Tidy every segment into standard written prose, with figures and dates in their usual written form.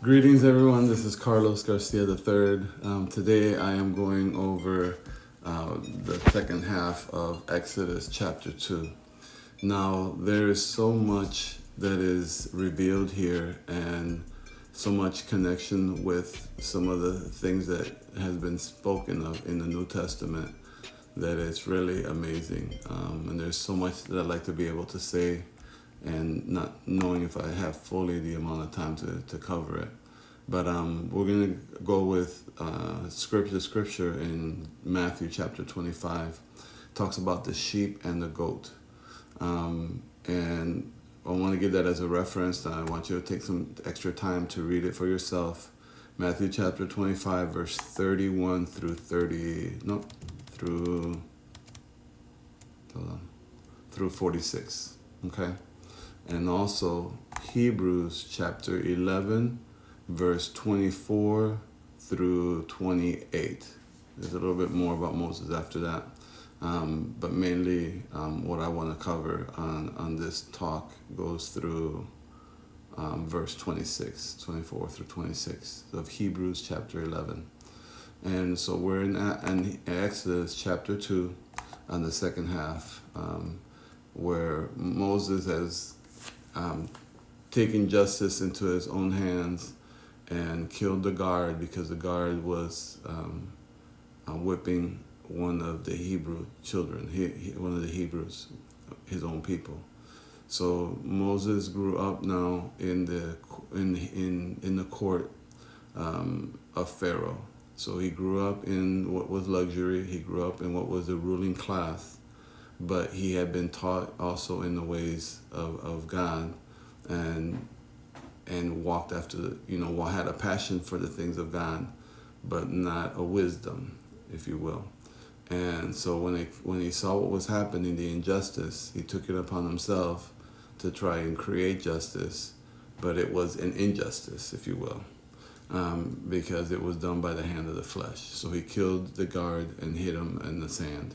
Greetings, everyone. This is Carlos Garcia III. Today, I am going over the second half of Exodus chapter 2. Now, there is so much that is revealed here and so much connection with some of the things that has been spoken of in the New Testament that it's really amazing. And there's so much that I'd like to be able to say and not knowing if I have fully the amount of time to cover it. But we're going to go with scripture in Matthew chapter 25. Talks about the sheep and the goat. And I want to give that as a reference. I want you to take some extra time to read it for yourself. Matthew chapter 25, verse 31 through 30, no, through, hold on, through 46, okay? And also Hebrews chapter 11, verse 24 through 28. There's a little bit more about Moses after that. But mainly what I want to cover on this talk goes through verse 26, 24 through 26 of Hebrews chapter 11. And so we're in Exodus chapter 2 on the second half, where Moses has taken justice into his own hands and killed the guard because the guard was whipping one of the Hebrew children, one of the Hebrews, his own people. So Moses grew up now in the court of Pharaoh. So he grew up in what was luxury. He grew up in what was the ruling class, but he had been taught also in the ways of God, and walked after, had a passion for the things of God, but not a wisdom, if you will. And so when he saw what was happening, the injustice, he took it upon himself to try and create justice, but it was an injustice, if you will, because it was done by the hand of the flesh. So he killed the guard and hid him in the sand.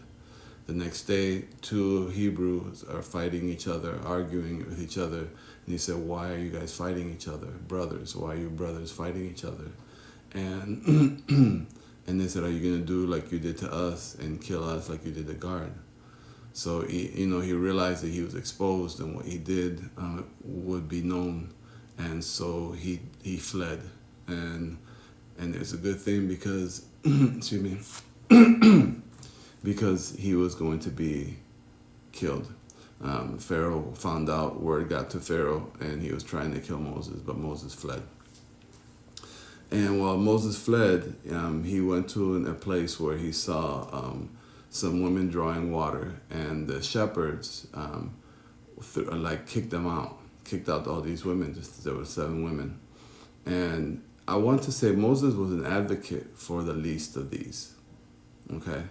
The next day, two Hebrews are fighting each other, arguing with each other. And he said, "Why are you guys fighting each other? Brothers, why are you brothers fighting each other?" And and they said, "Are you going to do like you did to us and kill us like you did the guard?" So he realized that he was exposed and what he did would be known. And so he fled. And it's a good thing because, excuse me, because he was going to be killed. Pharaoh found out, word got to Pharaoh, and he was trying to kill Moses, but Moses fled. And while Moses fled, he went to a place where he saw some women drawing water, and the shepherds kicked out all these women. There were 7 women. And I want to say Moses was an advocate for the least of these, okay?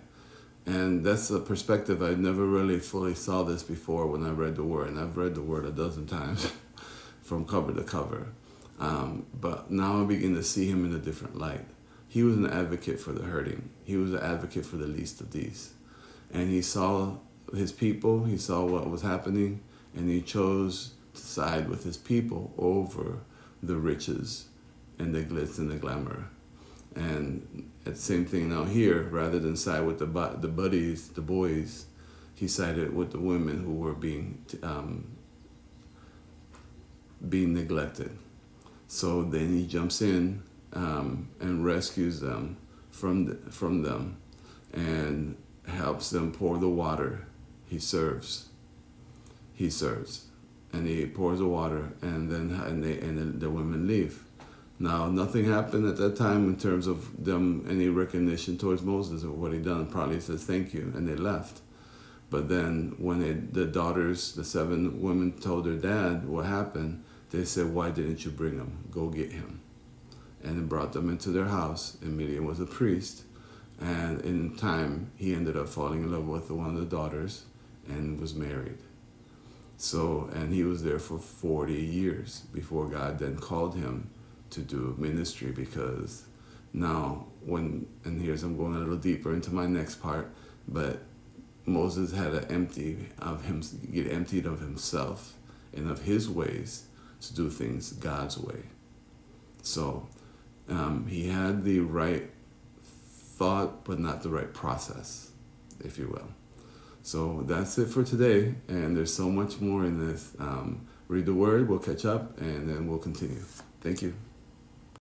And that's a perspective I never really fully saw this before when I read the Word. And I've read the Word a dozen times from cover to cover. But now I begin to see him in a different light. He was an advocate for the hurting. He was an advocate for the least of these. And he saw his people, he saw what was happening, and he chose to side with his people over the riches and the glitz and the glamour. And it's the same thing now here. Rather than side with the buddies, the boys, he sided with the women who were being neglected. So then he jumps in and rescues them from them, and helps them pour the water. He serves, and he pours the water, and then the women leave. Now, nothing happened at that time in terms of them, any recognition towards Moses or what he done. Probably says thank you, and they left. But then when the daughters, the 7 women, told their dad what happened, they said, "Why didn't you bring him? Go get him." And they brought them into their house, and Midian was a priest. And in time, he ended up falling in love with one of the daughters and was married. So, and he was there for 40 years before God then called him to do ministry, because now I'm going a little deeper into my next part, but Moses had to get emptied of himself and of his ways to do things God's way. So he had the right thought, but not the right process, if you will. So that's it for today, and there's so much more in this. Read the word, we'll catch up, and then we'll continue. Thank you.